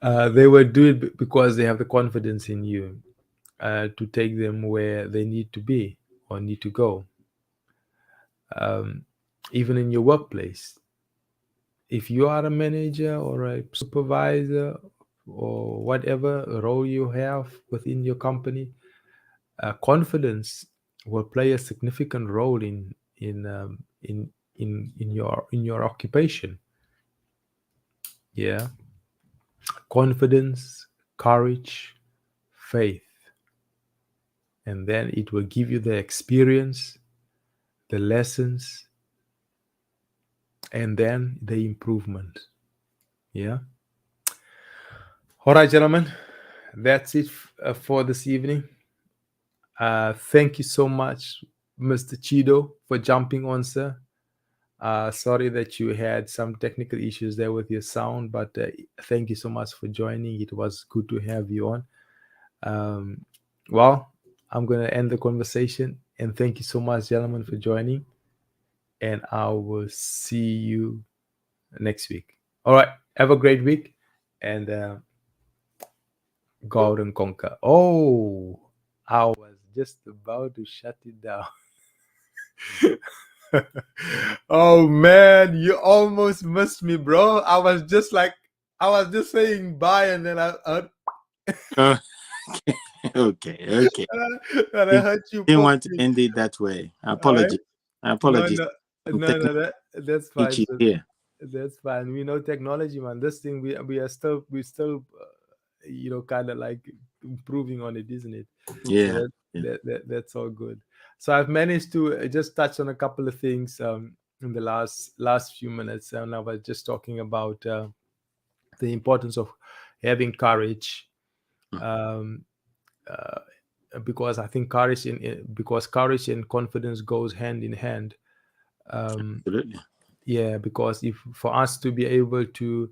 [SPEAKER 1] They will do it because they have the confidence in you to take them where they need to be or need to go. Even in your workplace, if you are a manager or a supervisor or whatever role you have within your company, confidence will play a significant role in your occupation. Yeah. Confidence, courage, faith. And then it will give you the experience, the lessons, and then the improvement. Yeah. All right, gentlemen, that's it for this evening. Thank you so much, Mr. Chido, for jumping on, sir. Sorry that you had some technical issues there with your sound, but thank you so much for joining. It was good to have you on. Well, I'm gonna end the conversation and thank you so much, gentlemen, for joining. And I will see you next week. All right. Have a great week and go out and conquer. Oh, I was just about to shut it down. Oh man, you almost missed me, bro. I was just saying bye, and then
[SPEAKER 2] Oh, okay, okay.
[SPEAKER 1] and I
[SPEAKER 2] Didn't,
[SPEAKER 1] heard you
[SPEAKER 2] didn't
[SPEAKER 1] pop
[SPEAKER 2] want to
[SPEAKER 1] in.
[SPEAKER 2] end it that way.
[SPEAKER 1] All right?
[SPEAKER 2] Apologies.
[SPEAKER 1] No,
[SPEAKER 2] Apologies.
[SPEAKER 1] no,
[SPEAKER 2] Some
[SPEAKER 1] no,
[SPEAKER 2] technical
[SPEAKER 1] no. That's fine.
[SPEAKER 2] glitches here.
[SPEAKER 1] That's fine. We know technology, man. This thing we still kind of like improving on it, isn't it? So
[SPEAKER 2] Yeah. Yeah.
[SPEAKER 1] that's all good. So I've managed to just touch on a couple of things in the last few minutes, and I was just talking about the importance of having courage,
[SPEAKER 2] Mm,
[SPEAKER 1] um, uh, because I think because courage and confidence goes hand in hand. Um,
[SPEAKER 2] absolutely.
[SPEAKER 1] yeah, because if for us to be able to,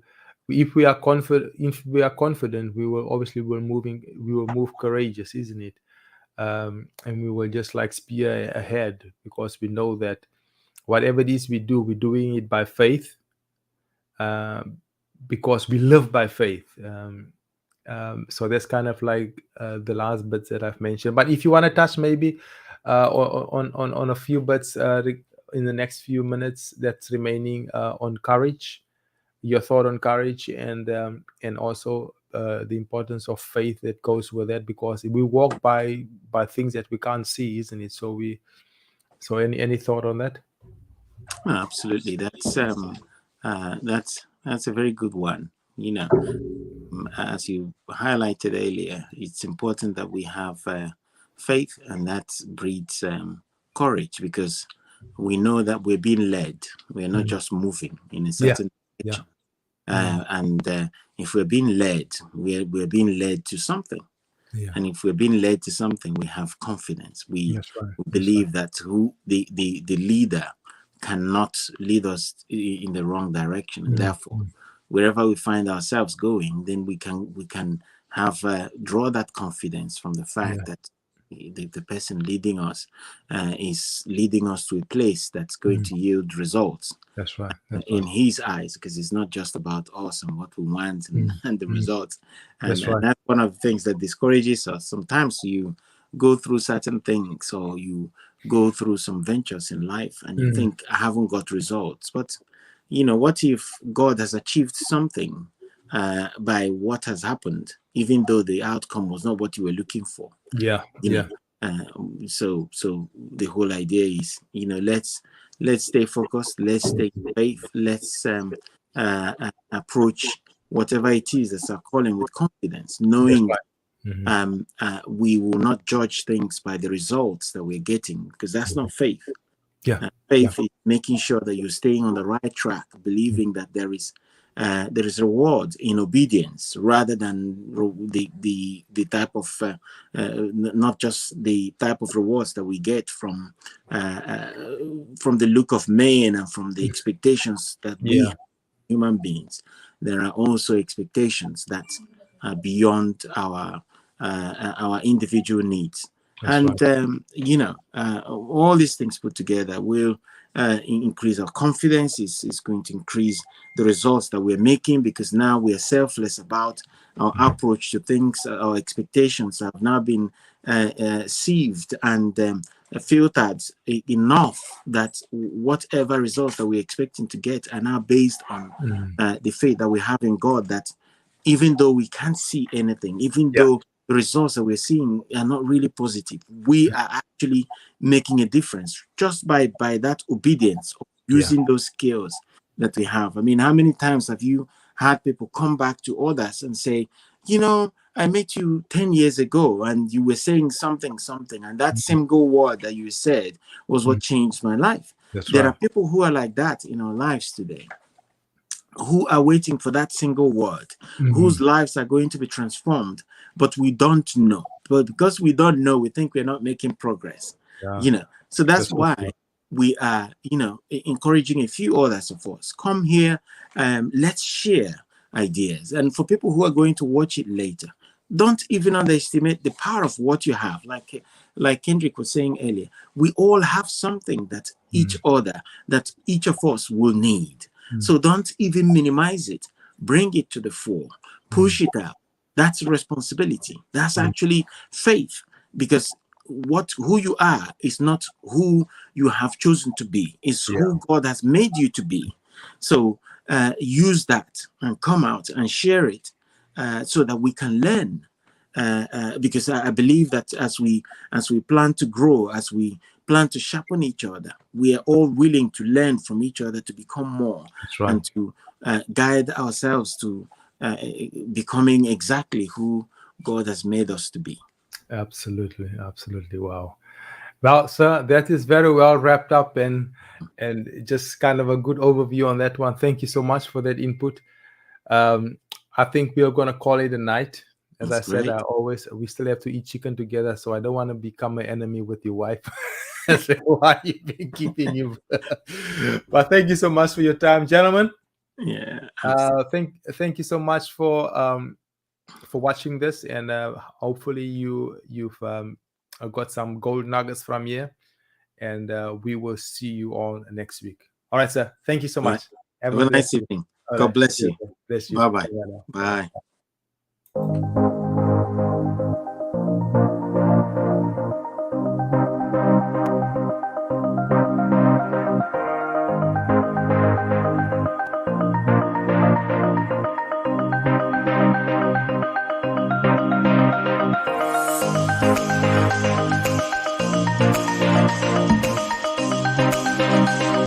[SPEAKER 1] if we are confident, we will obviously we will move courageous, isn't it? And we will just like spear ahead because we know that whatever it is we do, we're doing it by faith, um, because we live by faith. So that's kind of like the last bits that I've mentioned. But if you want to touch maybe on a few bits in the next few minutes that's remaining on courage, your thought on courage, and also the importance of faith that goes with that, because we walk by things that we can't see, isn't it? So any thought on that?
[SPEAKER 2] Oh, absolutely. That's a very good one. You know, as you highlighted earlier, it's important that we have faith, and that breeds courage, because we know that we're being led. We're not
[SPEAKER 1] Mm.
[SPEAKER 2] just moving in a
[SPEAKER 1] Yeah,
[SPEAKER 2] certain
[SPEAKER 1] yeah.
[SPEAKER 2] direction.
[SPEAKER 1] Mm.
[SPEAKER 2] And if we're being led, we're being led to something.
[SPEAKER 1] Yeah,
[SPEAKER 2] And if we're being led to something, we have confidence.
[SPEAKER 1] that's right,
[SPEAKER 2] We
[SPEAKER 1] that's right.
[SPEAKER 2] believe that who the leader cannot lead us in the wrong direction, and
[SPEAKER 1] Mm.
[SPEAKER 2] therefore,
[SPEAKER 1] Mm.
[SPEAKER 2] wherever we find ourselves going, then we can have draw that confidence from the fact
[SPEAKER 1] Yeah,
[SPEAKER 2] that the person leading us is leading us to a place that's going
[SPEAKER 1] mm.
[SPEAKER 2] to yield results
[SPEAKER 1] That's right, that's
[SPEAKER 2] in
[SPEAKER 1] right.
[SPEAKER 2] his eyes, because it's not just about us and what we want and,
[SPEAKER 1] Mm.
[SPEAKER 2] and the
[SPEAKER 1] Mm.
[SPEAKER 2] results.
[SPEAKER 1] That's
[SPEAKER 2] And
[SPEAKER 1] right.
[SPEAKER 2] that's one of the things that discourages us. Sometimes you go through certain things, or you go through some ventures in life, and you
[SPEAKER 1] Mm.
[SPEAKER 2] think, I haven't got results. But what if God has achieved something by what has happened, even though the outcome was not what you were looking for?
[SPEAKER 1] Yeah,
[SPEAKER 2] you know
[SPEAKER 1] yeah.
[SPEAKER 2] so the whole idea is, let's stay focused, let's stay faith, let's approach whatever it is that's our calling with confidence,
[SPEAKER 1] That's
[SPEAKER 2] knowing
[SPEAKER 1] right. Hmm.
[SPEAKER 2] we will not judge things by the results that we're getting, because that's not faith.
[SPEAKER 1] Yeah, yeah.
[SPEAKER 2] Faith is making sure that you're staying on the right track, believing that there is reward in obedience, rather than the type of not just the type of rewards that we get from the look of man and from the expectations that we
[SPEAKER 1] Yeah,
[SPEAKER 2] have, human beings. There are also expectations that are beyond our individual needs.
[SPEAKER 1] that's right.
[SPEAKER 2] And all these things put together will increase our confidence. Is going to increase the results that we're making, because now we are selfless about our approach to things. Our expectations have now been sieved and filtered enough that whatever results that we're expecting to get are now based on
[SPEAKER 1] Mm.
[SPEAKER 2] the faith that we have in God, that even though we can't see anything, even
[SPEAKER 1] Yeah,
[SPEAKER 2] though the results that we're seeing are not really positive, we are actually making a difference just by that obedience of
[SPEAKER 1] yeah.
[SPEAKER 2] using those skills that we have. I mean, how many times have you had people come back to others and say, I met you 10 years ago and you were saying something, and that
[SPEAKER 1] Mm.
[SPEAKER 2] single word that you said was what
[SPEAKER 1] Mm.
[SPEAKER 2] changed my life.
[SPEAKER 1] That's
[SPEAKER 2] There
[SPEAKER 1] right.
[SPEAKER 2] are people who are like that in our lives today, who are waiting for that single word,
[SPEAKER 1] Hmm.
[SPEAKER 2] whose lives are going to be transformed, but we don't know. But because we don't know, we think we're not making progress.
[SPEAKER 1] Yeah,
[SPEAKER 2] So that's
[SPEAKER 1] that's so
[SPEAKER 2] why
[SPEAKER 1] true.
[SPEAKER 2] we are, encouraging a few others of us. Come here, let's share ideas. And for people who are going to watch it later, don't even underestimate the power of what you have. Like Kendrick was saying earlier, we all have something that each of us will need. So don't even minimize it. Bring it to the fore. Push it out. That's responsibility. That's actually faith, because who you are is not who you have chosen to be. It's who God has made you to be. So use that and come out and share it, so that we can learn. Because I believe that as we plan to grow, as we plan to sharpen each other, we are all willing to learn from each other to become more.
[SPEAKER 1] That's right.
[SPEAKER 2] And to guide ourselves to becoming exactly who God has made us to be.
[SPEAKER 1] Absolutely. Wow. Well, sir, that is very well wrapped up, and just kind of a good overview on that one. Thank you so much for that input. I think we are going to call it a night. As
[SPEAKER 2] That's
[SPEAKER 1] I said,
[SPEAKER 2] great.
[SPEAKER 1] we still have to eat chicken together, so I don't want to become an enemy with your wife. So why you been keeping you? But thank you so much for your time, gentlemen.
[SPEAKER 2] Yeah.
[SPEAKER 1] Thank you so much for watching this, and hopefully you've got some gold nuggets from here, and we will see you all next week. All right, sir. Thank you so much.
[SPEAKER 2] Have a nice evening. God bless you.
[SPEAKER 1] Bless you.
[SPEAKER 2] Bye-bye. Bye.